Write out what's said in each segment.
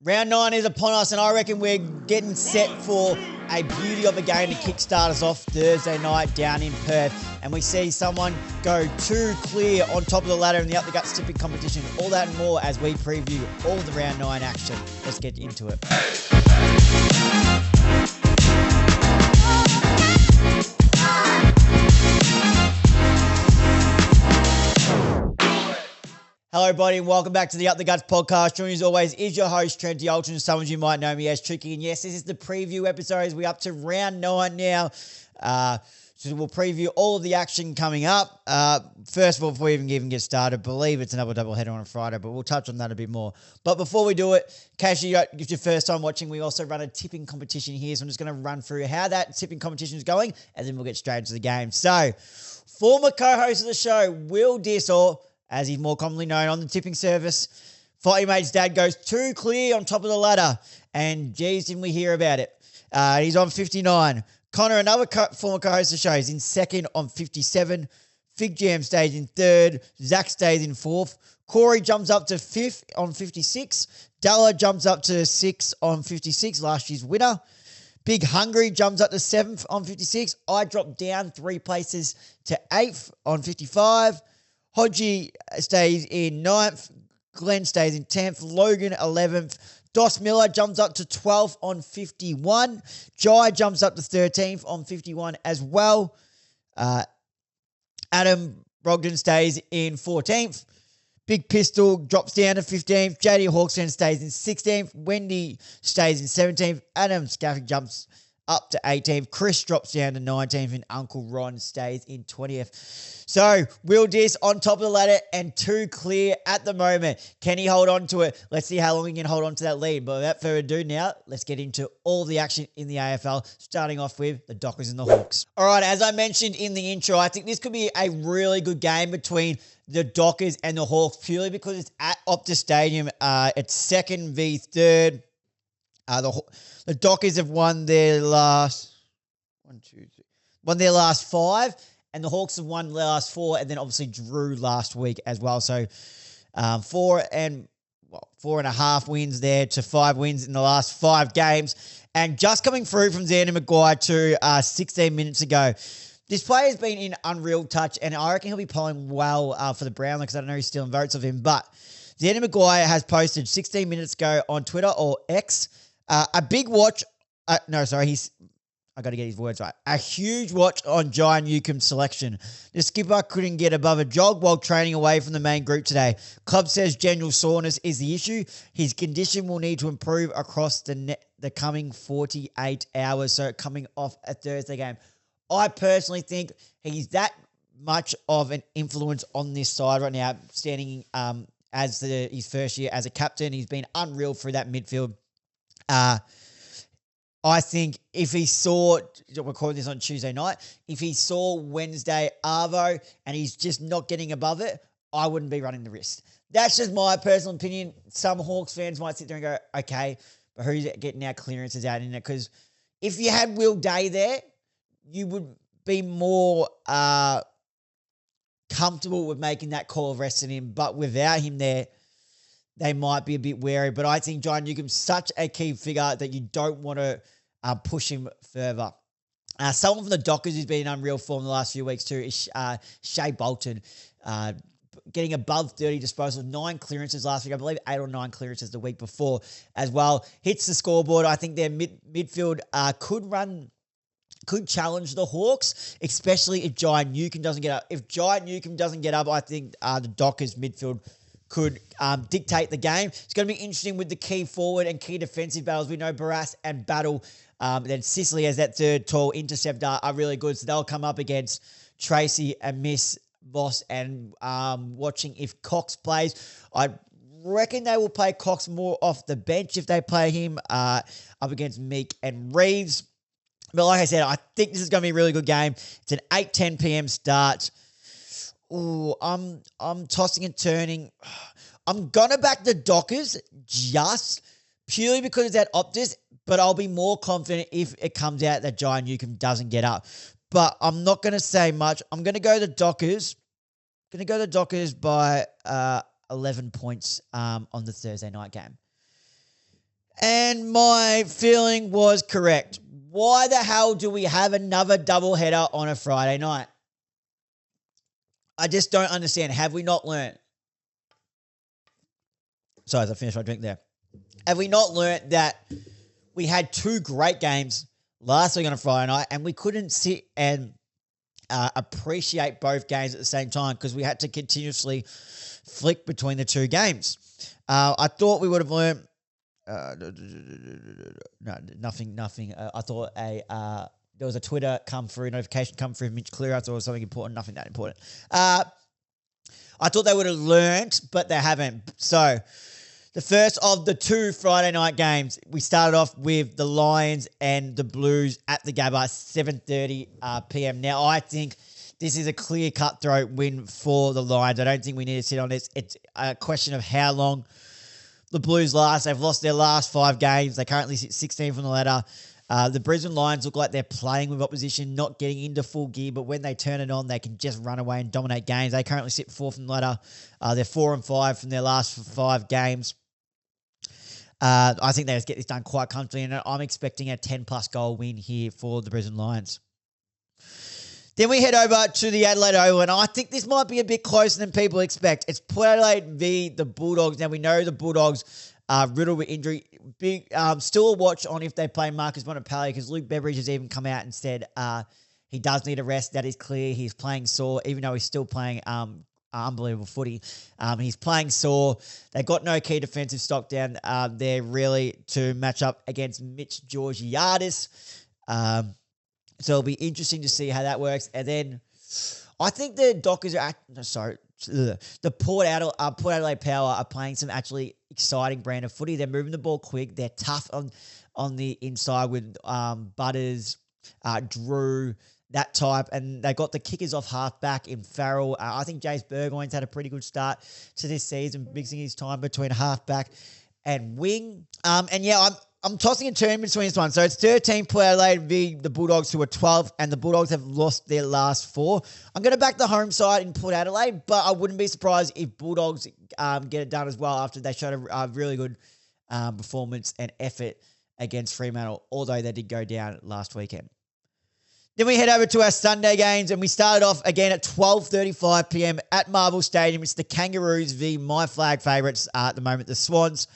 Round 9 is upon us, and I reckon we're getting set for a beauty of a game to kickstart us off Thursday night down in Perth. And we see someone go too clear on top of the ladder in the Up the Guts tipping competition. All that and more as we preview all the Round 9 action. Let's get into it. Hello, everybody, and welcome back to the Up the Guts podcast. Joining as always is your host, Trent D'Alton. Some of you might know me as Tricky. And yes, this is the preview episode as we're up to round 9 now. So we'll preview all of the action coming up. First of all, before we even get started, I believe it's another doubleheader on a Friday, but we'll touch on that a bit more. But before we do it, in case it's your first time watching, we also run a tipping competition here. So I'm just going to run through how that tipping competition is going, and then we'll get straight into the game. So, former co-host of the show, Will Dissel, as he's more commonly known on the tipping service, Fighty Mate's dad goes too clear on top of the ladder. And geez, didn't we hear about it? He's on 59. Connor, another former co-host of the show, is in second on 57. Fig Jam stays in third. Zach stays in fourth. Corey jumps up to fifth on 56. Dalla jumps up to sixth on 56, last year's winner. Big Hungry jumps up to seventh on 56. I dropped down 3 places to eighth on 55. Hodgie stays in 9th. Glenn stays in 10th. Logan 11th. Dos Miller jumps up to 12th on 51. Jai jumps up to 13th on 51 as well. Adam Brogdon stays in 14th. Big Pistol drops down to 15th. JD Hawkson stays in 16th. Wendy stays in 17th. Adam Scaffy jumps up to 18th. Chris drops down to 19th, and Uncle Ron stays in 20th. So, Will Diss on top of the ladder and too clear at the moment. Can he hold on to it? Let's see how long he can hold on to that lead. But without further ado now, let's get into all the action in the AFL, starting off with the Dockers and the Hawks. All right, as I mentioned in the intro, I think this could be a really good game between the Dockers and the Hawks, purely because it's at Optus Stadium. It's second v third. The Dockers have won their last 5, and the Hawks have won their last 4, and then obviously drew last week as well. So 4.5 wins there to 5 wins in the last 5 games, and just coming through from Xander Maguire to 16 minutes ago. This player has been in unreal touch, and I reckon he'll be playing well for the Brownlow because I don't know he's stealing votes of him. But Xander Maguire has posted 16 minutes ago on Twitter or X. A big watch. I got to get his words right. A huge watch on Jai Newcomb's selection. The skipper couldn't get above a jog while training away from the main group today. Club says general soreness is the issue. His condition will need to improve across the coming 48 hours. So coming off a Thursday game. I personally think he's that much of an influence on this side right now, standing as his first year as a captain. He's been unreal through that midfield. I think if he saw, we're recording this on Tuesday night, if he saw Wednesday Arvo and he's just not getting above it, I wouldn't be running the risk. That's just my personal opinion. Some Hawks fans might sit there and go, okay, but who's getting our clearances out in it? Because if you had Will Day there, you would be more comfortable with making that call of resting him. But without him there, they might be a bit wary. But I think Jai Newcomb's such a key figure that you don't want to push him further. Someone from the Dockers who's been in unreal form the last few weeks too is Shea Bolton, getting above 30 disposals, 9 clearances last week. I believe 8 or 9 clearances the week before as well. Hits the scoreboard. I think their midfield could challenge the Hawks, especially if Jai Newcomb doesn't get up. If Jai Newcomb doesn't get up, I think the Dockers midfield could dictate the game. It's going to be interesting with the key forward and key defensive battles. We know Barras and Battle, then Sicily as that third tall interceptor are really good. So they'll come up against Tracy and Miss Voss, and watching if Cox plays. I reckon they will play Cox more off the bench if they play him up against Meek and Reeves. But like I said, I think this is going to be a really good game. It's an 8:10 p.m. start. Ooh, I'm tossing and turning. I'm going to back the Dockers just purely because it's at Optus, but I'll be more confident if it comes out that Jai Newcomb doesn't get up. But I'm not going to say much. I'm going to go the Dockers. by 11 points on the Thursday night game. And my feeling was correct. Why the hell do we have another doubleheader on a Friday night? I just don't understand. Have we not learnt? Sorry, as I finished my drink there. Have we not learnt that we had two great games last week on a Friday night and we couldn't sit and appreciate both games at the same time because we had to continuously flick between the two games? I thought we would have learned. No, nothing. I thought there was a Twitter notification come through Mitch Clear. I thought it was something important. Nothing that important. I thought they would have learned, but they haven't. So the first of the two Friday night games, we started off with the Lions and the Blues at the Gabba, 7:30 p.m. Now, I think this is a clear cutthroat win for the Lions. I don't think we need to sit on this. It's a question of how long the Blues last. They've lost their last 5 games. They currently sit 16 from the ladder. The Brisbane Lions look like they're playing with opposition, not getting into full gear, but when they turn it on, they can just run away and dominate games. They currently sit 4th from the ladder. They're 4-5 from their last 5 games. I think they just get this done quite comfortably, and I'm expecting a 10-plus goal win here for the Brisbane Lions. Then we head over to the Adelaide Oval, and I think this might be a bit closer than people expect. It's Port Adelaide v. the Bulldogs. Now, we know the Bulldogs are riddled with injury. Still a watch on if they play Marcus Montempelli, because Luke Beveridge has even come out and said he does need a rest. That is clear. He's playing sore, even though he's still playing unbelievable footy. He's playing sore. They've got no key defensive stock down there really to match up against Mitch Georgiadis. So it'll be interesting to see how that works. And then I think the Dockers the Port Adelaide Power are playing some actually exciting brand of footy. They're moving the ball quick. They're tough on the inside with Butters, Drew, that type. And they got the kickers off half-back in Farrell. I think Jace Burgoyne's had a pretty good start to this season, mixing his time between half-back and wing. And yeah, I'm tossing a turn between this one. So it's 13 Port Adelaide v. the Bulldogs, who are 12, and the Bulldogs have lost their last 4. I'm going to back the home side in Port Adelaide, but I wouldn't be surprised if Bulldogs get it done as well after they showed a really good performance and effort against Fremantle, although they did go down last weekend. Then we head over to our Sunday games, and we started off again at 12:35 p.m. at Marvel Stadium. It's the Kangaroos v. my flag favourites at the moment, the Swans.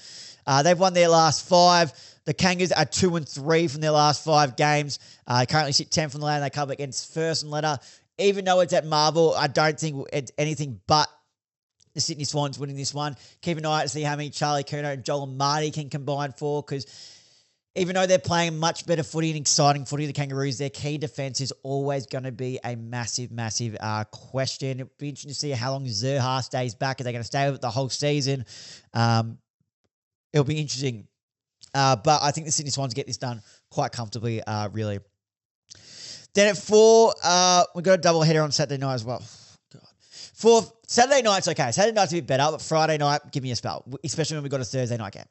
They've won their last 5. The Kangas are 2-3 from their last 5 games. Currently sit 10 from the ladder. They come against first and ladder. Even though it's at Marvel, I don't think it's anything but the Sydney Swans winning this one. Keep an eye out to see how many Charlie Curnow and Joel Marty can combine for, because even though they're playing much better footy and exciting footy, the Kangaroos, their key defence is always going to be a massive, massive question. It'll be interesting to see how long Zerha stays back. Are they going to stay with it the whole season? It'll be interesting. But I think the Sydney Swans get this done quite comfortably, really. Then at 4, we've got a double header on Saturday night as well. God. For Saturday night's okay. Saturday night's a bit better, but Friday night, give me a spell, especially when we've got a Thursday night game.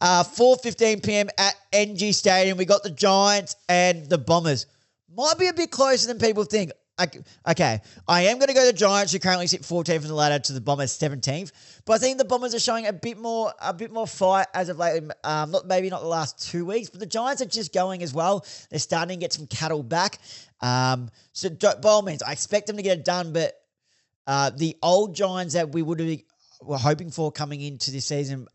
4:15 p.m. at NG Stadium, we got the Giants and the Bombers. Might be a bit closer than people think. Okay, I am going to go to the Giants, who currently sit 14th from the ladder, to the Bombers 17th. But I think the Bombers are showing a bit more fight as of late. Maybe not the last 2 weeks, but the Giants are just going as well. They're starting to get some cattle back. So by all means, I expect them to get it done. But the old Giants that we were hoping for coming into this season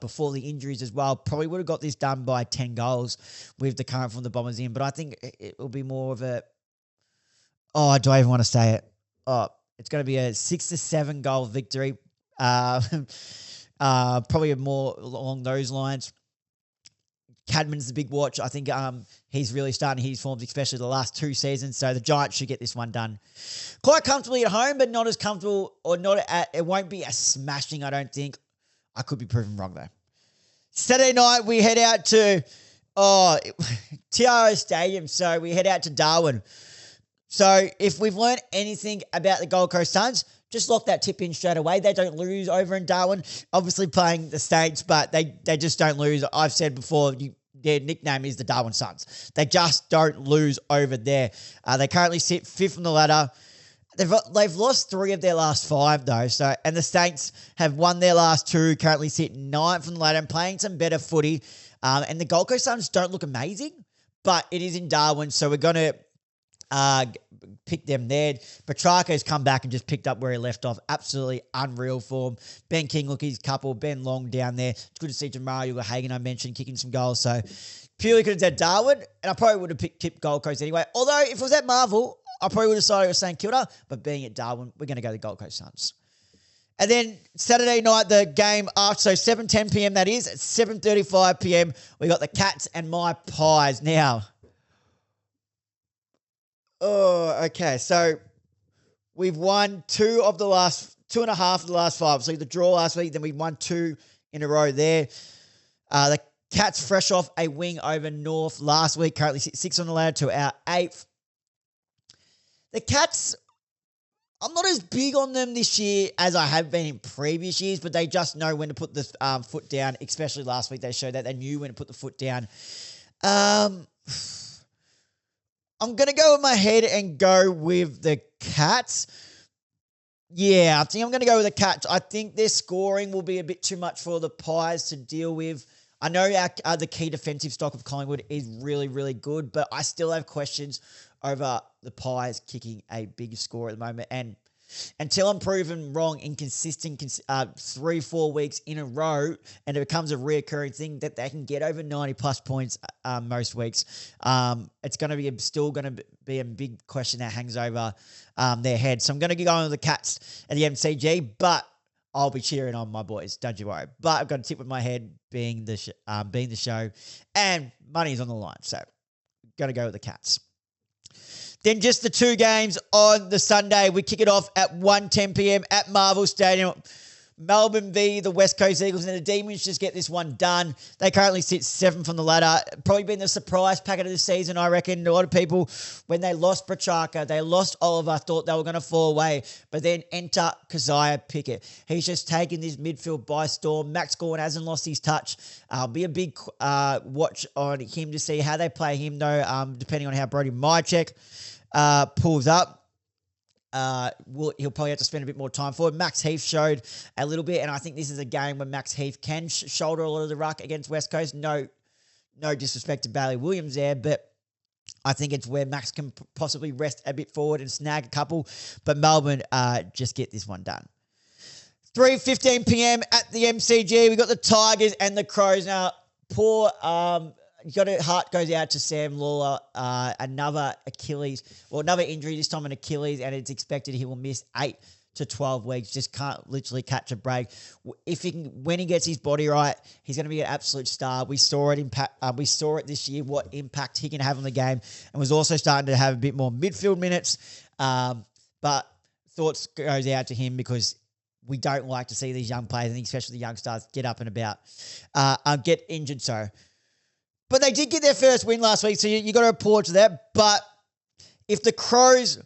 before the injuries as well probably would have got this done by 10 goals with the current from the Bombers in. But I think it will be more of a... Oh, do I even want to say it? Oh, it's going to be a 6-7 goal victory. Probably more along those lines. Cadman's the big watch. I think he's really starting his forms, especially the last 2 seasons. So the Giants should get this one done quite comfortably at home, but not as comfortable, or it won't be a smashing, I don't think. I could be proven wrong though. Saturday night, we head out to TRO Stadium. So we head out to Darwin. So if we've learned anything about the Gold Coast Suns, just lock that tip in straight away. They don't lose over in Darwin. Obviously playing the Saints, but they just don't lose. I've said before, their nickname is the Darwin Suns. They just don't lose over there. They currently sit 5th on the ladder. They've lost 3 of their last 5 though. So, and the Saints have won their last 2, currently sit 9th on the ladder and playing some better footy. And the Gold Coast Suns don't look amazing, but it is in Darwin, so we're going to pick them there. Petrarca's come back and just picked up where he left off. Absolutely unreal form. Ben King, look, his couple. Ben Long down there. It's good to see Jamal Hagen, I mentioned, kicking some goals. So purely could have said Darwin, and I probably would have tipped Gold Coast anyway. Although if it was at Marvel, I probably would have decided it was St Kilda, but being at Darwin, we're going to go the Gold Coast Suns. And then Saturday night, the game after, so 7:10 p.m. that is. At 7:35 p.m., we got the Cats and my Pies. Now, okay, so we've won 2 and a half of the last 5. So the draw last week, then we won 2 in a row there. The Cats fresh off a win over North last week, currently 6 on the ladder to our 8th. The Cats, I'm not as big on them this year as I have been in previous years, but they just know when to put the foot down, especially last week they showed that they knew when to put the foot down. I'm going to go with my head and go with the Cats. Yeah, I think I'm going to go with the Cats. I think their scoring will be a bit too much for the Pies to deal with. I know the key defensive stock of Collingwood is really, really good, but I still have questions over the Pies kicking a big score at the moment. And until I'm proven wrong in consistent 3-4 weeks in a row, and it becomes a reoccurring thing that they can get over 90-plus points most weeks, it's going to be still going to be a big question that hangs over their head. So I'm going to go on with the Cats at the MCG, but I'll be cheering on my boys. Don't you worry. But I've got a tip with my head being the show, and money's on the line. So got to go with the Cats. Then just the 2 games on the Sunday. We kick it off at 1:10 p.m. at Marvel Stadium. Melbourne v. the West Coast Eagles, and the Demons just get this one done. They currently sit 7th on the ladder. Probably been the surprise packet of the season, I reckon. A lot of people, when they lost Petrarca, they lost Oliver, thought they were going to fall away. But then enter Keziah Pickett. He's just taken this midfield by storm. Max Gorn hasn't lost his touch. Be a big watch on him to see how they play him, though, depending on how Brody Mychek pulls up. He'll probably have to spend a bit more time for it. Max Heath showed a little bit, and I think this is a game where Max Heath can shoulder a lot of the ruck against West Coast. No disrespect to Bailey Williams there, but I think it's where Max can possibly rest a bit forward and snag a couple, but Melbourne just get this one done. 3:15 p.m. at the MCG, we got the Tigers and the Crows. Now, heart goes out to Sam Lawler, another injury, this time an Achilles, and it's expected he will miss 8 to 12 weeks. Just can't literally catch a break. When he gets his body right, he's going to be an absolute star. We saw it this year, what impact he can have on the game, and was also starting to have a bit more midfield minutes. But thoughts goes out to him because we don't like to see these young players, and especially the young stars, get up and about, get injured. But they did get their first win last week, so you got to applaud to that. But if the Crows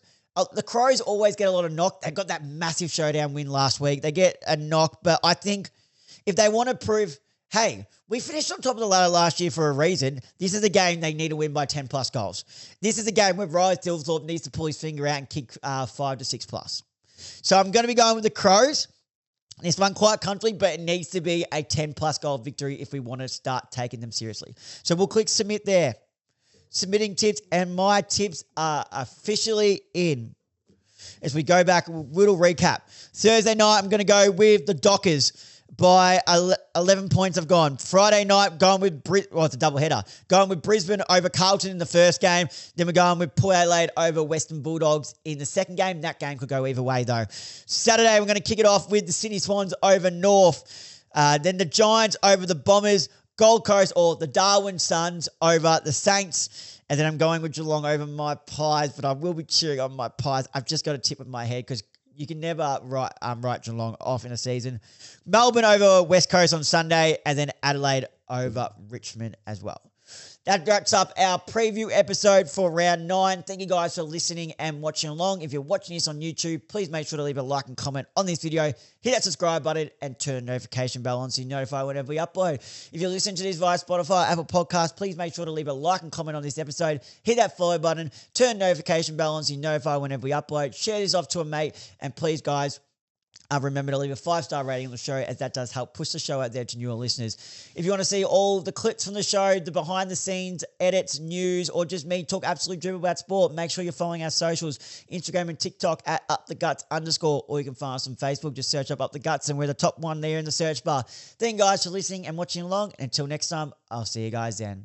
always get a lot of knock. They got that massive showdown win last week. They get a knock, but I think if they want to prove, hey, we finished on top of the ladder last year for a reason, this is a game they need to win by 10-plus goals. This is a game where Ryan Thilthorpe needs to pull his finger out and kick 5 to 6-plus. So I'm going to be going with the Crows. This one quite comfortably, but it needs to be a 10-plus goal victory if we want to start taking them seriously. So we'll click submit there. Submitting tips, and my tips are officially in. As we go back, a little recap. Thursday night, I'm going to go with the Dockers by 11 points. I've gone. Friday night, going with it's a doubleheader. Going with Brisbane over Carlton in the first game. Then we're going with Port Adelaide over Western Bulldogs in the second game. That game could go either way, though. Saturday, we're going to kick it off with the Sydney Swans over North. Then the Giants over the Bombers. Gold Coast, or the Darwin Suns over the Saints. And then I'm going with Geelong over my Pies, but I will be cheering on my Pies. I've just got a tip with my head because you can never write Geelong off in a season. Melbourne over West Coast on Sunday, and then Adelaide over Richmond as well. That wraps up our preview episode for round 9. Thank you guys for listening and watching along. If you're watching this on YouTube, please make sure to leave a like and comment on this video. Hit that subscribe button and turn the notification bell on so you're notified whenever we upload. If you're listening to this via Spotify, Apple Podcasts, please make sure to leave a like and comment on this episode. Hit that follow button, turn the notification bell on so you're notified whenever we upload. Share this off to a mate. And please, guys, remember to leave a 5-star rating on the show, as that does help push the show out there to newer listeners. If you want to see all the clips from the show, the behind-the-scenes edits, news, or just me talk absolute dribble about sport, make sure you're following our socials, Instagram and TikTok at @uptheguts_, or you can find us on Facebook. Just search up the Guts, and we're the top one there in the search bar. Thank you guys for listening and watching along. And until next time, I'll see you guys then.